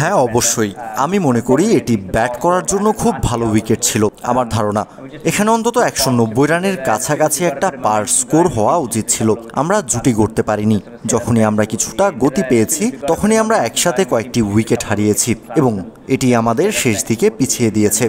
হ্যাঁ, অবশ্যই। আমি মনে করি এটি ব্যাট করার জন্য খুব ভালো উইকেট ছিল আমার ধারণা। এখানে অন্তত 190 রানের কাছাকাছি একটা পার স্কোর হওয়া উচিত ছিল। আমরা জুটি গড়তে পারিনি। যখনই আমরা কিছুটা গতি পেয়েছি তখনই আমরা একসাথে কয়েকটি উইকেট হারিয়েছি এবং এটি আমাদের শেষ দিকে পিছিয়ে দিয়েছে।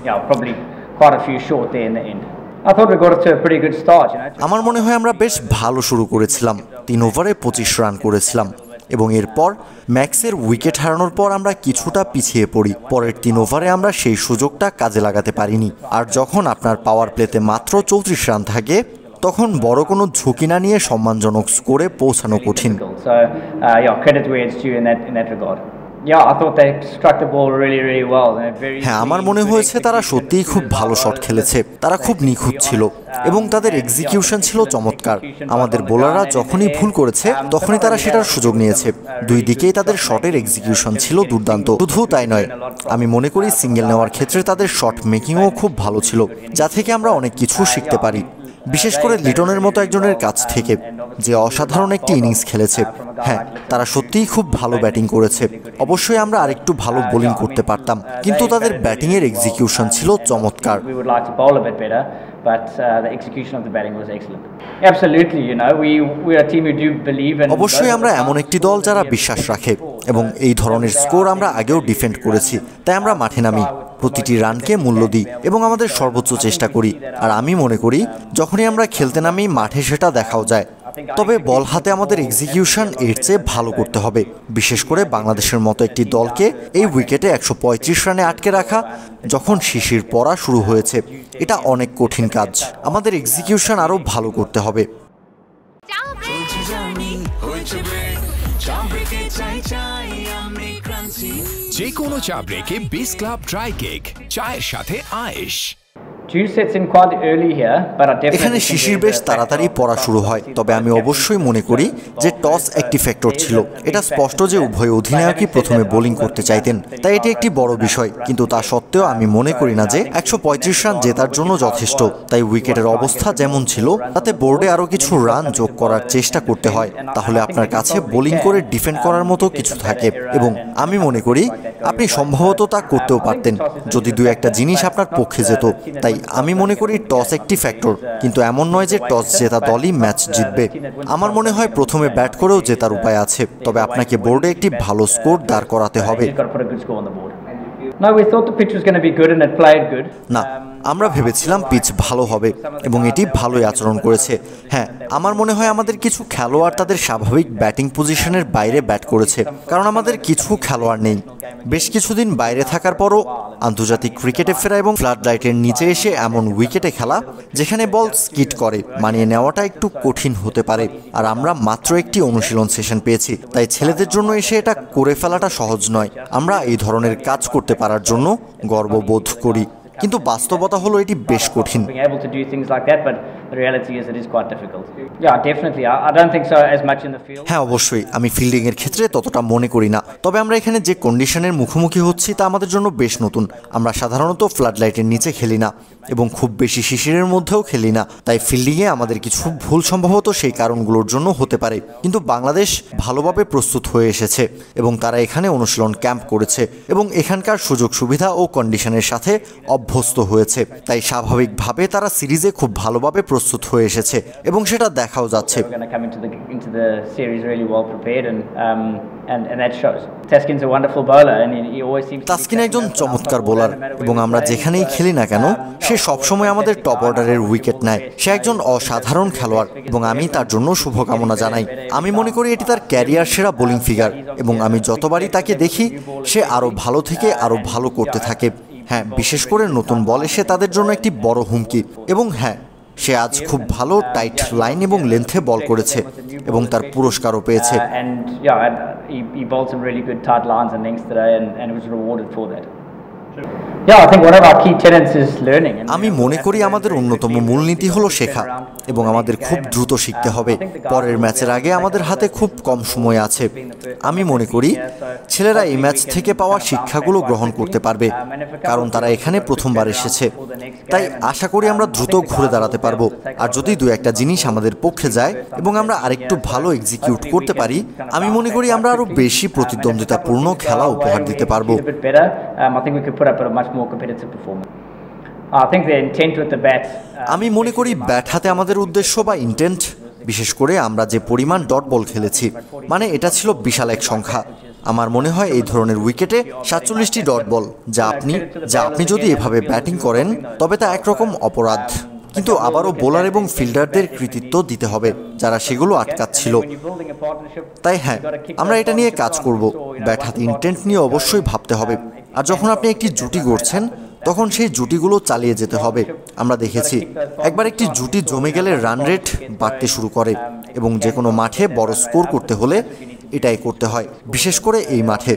আমার মনে হয় আমরা বেশ ভালো শুরু করেছিলাম। 3 ওভারে 25 রান করেছিলাম এবং এরপর ম্যাক্সের উইকেট হারানোর পর আমরা কিছুটা পিছিয়ে পড়ি। পরের 3 ওভারে আমরা সেই সুযোগটা কাজে লাগাতে পারিনি। আর যখন আপনার পাওয়ার প্লেতে মাত্র 34 রান থাকে তখন বড় কোনো ঝুঁকি না নিয়ে সম্মানজনক স্কোরে পৌঁছানো কঠিন। হ্যাঁ, আমার মনে হয়েছে তারা সত্যিই খুব ভালো শট খেলেছে। তারা খুব নিখুঁত ছিল এবং তাদের এক্সিকিউশন ছিল চমৎকার। আমাদের বোলাররা যখনই ভুল করেছে তখনই তারা সেটার সুযোগ নিয়েছে। দুই দিকেই তাদের শটের এক্সিকিউশন ছিল দুর্দান্ত। শুধু তাই নয়, আমি মনে করি সিঙ্গেল নেওয়ার ক্ষেত্রে তাদের শট মেকিংও খুব ভালো ছিল, যা থেকে আমরা অনেক কিছু শিখতে পারি, বিশেষ করে লিটনের মতো একজনের কাছ থেকে, যে অসাধারণ একটি ইনিংস খেলেছে। হ্যাঁ, তারা সত্যিই খুব ভালো ব্যাটিং করেছে। অবশ্যই আমরা আরেকটু ভালো বোলিং করতে পারতাম, কিন্তু তাদের ব্যাটিংয়ের এক্সিকিউশন ছিল চমৎকার। অবশ্যই আমরা এমন একটি দল যারা বিশ্বাস রাখে এবং এই ধরনের স্কোর আমরা আগেও ডিফেন্ড করেছি, তাই আমরা মাঠে নামি, প্রতিটি রানকে মূল্য দিই এবং আমাদের সর্বোচ্চ চেষ্টা করি। আর আমি মনে করি যখনই আমরা খেলতে নামি মাঠে সেটা দেখাও যায়। তবে বল হাতে আমাদের এক্সিকিউশন এর চেয়ে ভালো করতে হবে, বিশেষ করে বাংলাদেশের মতো একটি দলকে এই উইকেটে 135 রানে আটকে রাখা যখন শিশির পড়া শুরু হয়েছে। এটা অনেক কঠিন কাজ। আমাদের এক্সিকিউশন আরও ভালো করতে হবে। যে কোনো চা ব্রেকে বিস ক্লাব ড্রাই কেক, চায়ের সাথে আয়েশ। এখানে শিশির বেশ তাড়াতাড়ি পড়া শুরু হয়, তবে আমি অবশ্যই মনে করি যে টস একটি ফ্যাক্টর ছিল। এটা স্পষ্ট যে উভয় অধিনায়কই প্রথমে বোলিং করতে চাইতেন, তাই এটি একটি বড় বিষয়। কিন্তু তা সত্ত্বেও আমি মনে করি না যে 135 রান জেতার জন্য যথেষ্ট। তাই উইকেটের অবস্থা যেমন ছিল তাতে বোর্ডে আরও কিছু রান যোগ করার চেষ্টা করতে হয়, তাহলে আপনার কাছে বোলিং করে ডিফেন্ড করার মতো কিছু থাকে। এবং আমি মনে করি আপনি সম্ভবত তা করতেও পারতেন যদি 2-1টা জিনিস আপনার পক্ষে যেত। তাই আমি মনে করি টস একটি ফ্যাক্টর, কিন্তু এমন নয় যে টস জেতা দলই ম্যাচ জিতবে। আমার মনে হয় প্রথমে ব্যাট করেও জেতার উপায় আছে, তবে আপনাকে বোর্ডে একটি ভালো স্কোর দাঁড় করাতে হবে। না, আমরা ভেবেছিলাম পিচ ভালো হবে এবং এটি ভালোই আচরণ করেছে। হ্যাঁ, আমার মনে হয় আমাদের কিছু খেলোয়াড় তাদের স্বাভাবিক ব্যাটিং পজিশনের বাইরে ব্যাট করেছে, কারণ আমাদের কিছু খেলোয়াড় নেই। বেশ কিছুদিন বাইরে থাকার পরও আন্তর্জাতিক ক্রিকেটে ফেরা এবং ফ্লাড লাইটের নিচে এসে এমন উইকেটে খেলা যেখানে বল স্কিড করে মানিয়ে নেওয়াটা একটু কঠিন হতে পারে। আর আমরা মাত্র একটি অনুশীলন সেশন পেয়েছি, তাই ছেলেদের জন্য এসে এটা করে ফেলাটা সহজ নয়। আমরা এই ধরনের কাজ করতে পারার জন্য গর্ববোধ করি, কিন্তু বাস্তবতা হলো এটি বেশ কঠিন। হ্যাঁ, অবশ্যই আমি ফিল্ডিং এর ক্ষেত্রে ততটা মনে করি না, তবে আমরা এখানে যে কন্ডিশনের মুখোমুখি হচ্ছি তা আমাদের জন্য বেশ নতুন। আমরা সাধারণত ফ্লাড লাইটের নিচে খেলি না এবং খুব বেশি শিশিরের মধ্যেও খেলি না, তাই ফিল্ডিংয়ে আমাদের কিছু ভুল সম্ভবত সেই কারণগুলোর জন্য হতে পারে। কিন্তু বাংলাদেশ ভালোভাবে প্রস্তুত হয়ে এসেছে এবং তারা এখানে অনুশীলন ক্যাম্প করেছে এবং এখানকার সুযোগ সুবিধা ও কন্ডিশনের সাথে অভ্যস্ত হয়েছে, তাই স্বাভাবিকভাবে তারা সিরিজে খুব ভালোভাবে প্রস্তুত হয়ে এসেছে এবং সেটা দেখাও যাচ্ছে। তাসকিন একজন চমৎকার বোলার এবং আমরা যেখানেই খেলি না কেন সে সবসময় আমাদের টপ অর্ডারের উইকেট নেয়। সে একজন অসাধারণ খেলোয়াড় এবং আমি তার জন্য শুভকামনা জানাই। আমি মনে করি এটি তার ক্যারিয়ার সেরা বোলিং ফিগার এবং আমি যতবারই তাকে দেখি সে আরও ভালো থেকে আরও ভালো করতে থাকে। হ্যাঁ, বিশেষ করে নতুন বল এসে তাদের জন্য একটি বড় হুমকি। এবং হ্যাঁ, সে আজ খুব ভালো টাইট লাইন এবং লেন্থে বল করেছে এবং তার পুরস্কারও পেয়েছে। আমি মনে করি আমাদের অন্যতম মূলনীতি হলো শেখা। এবং আমাদের খুব দ্রুত শিখতে হবে। পরের ম্যাচের আগে আমাদের হাতে খুব কম সময় আছে। আমি মনে করি ছেলেরা এই ম্যাচ থেকে পাওয়া শিক্ষাগুলো গ্রহণ করতে পারবে, কারণ তারা এখানে প্রথমবার এসেছে। তাই আশা করি আমরা দ্রুত ঘুরে দাঁড়াতে পারবো। আর যদি দু একটা জিনিস আমাদের পক্ষে যায় এবং আমরা আরেকটু ভালো এক্সিকিউট করতে পারি, আমি মনে করি আমরা আরো বেশি প্রতিদ্বন্দ্বিতাপূর্ণ খেলা উপহার দিতে পারবো। আমি মনে করি ব্যাট হাতে আমাদের উদ্দেশ্য বা ইন্টেন্ট, বিশেষ করে আমরা যে পরিমাণ ডট বল খেলেছি, মানে এটা ছিল বিশাল এক সংখ্যা। আমার মনে হয় এই ধরনের উইকেটে 47টি ডট বল, যা আপনি যদি এভাবে ব্যাটিং করেন তবে তা একরকম অপরাধ। কিন্তু আবারও বোলার এবং ফিল্ডারদের কৃতিত্ব দিতে হবে, যারা সেগুলো আটকাচ্ছিল। তাই হ্যাঁ, আমরা এটা নিয়ে কাজ করব। ব্যাট হাতে ইন্টেন্ট নিয়ে অবশ্যই ভাবতে হবে। আর যখন আপনি একটি জুটি গড়ছেন, তখন সেই জুটিগুলো চালিয়ে যেতে হবে। আমরা দেখেছি একবার একটি জুটি জমে গেলে রান রেট বাড়তে শুরু করে, এবং যে কোনো মাঠে বড় স্কোর করতে হলে এটাই করতে হয়, বিশেষ করে এই মাঠে।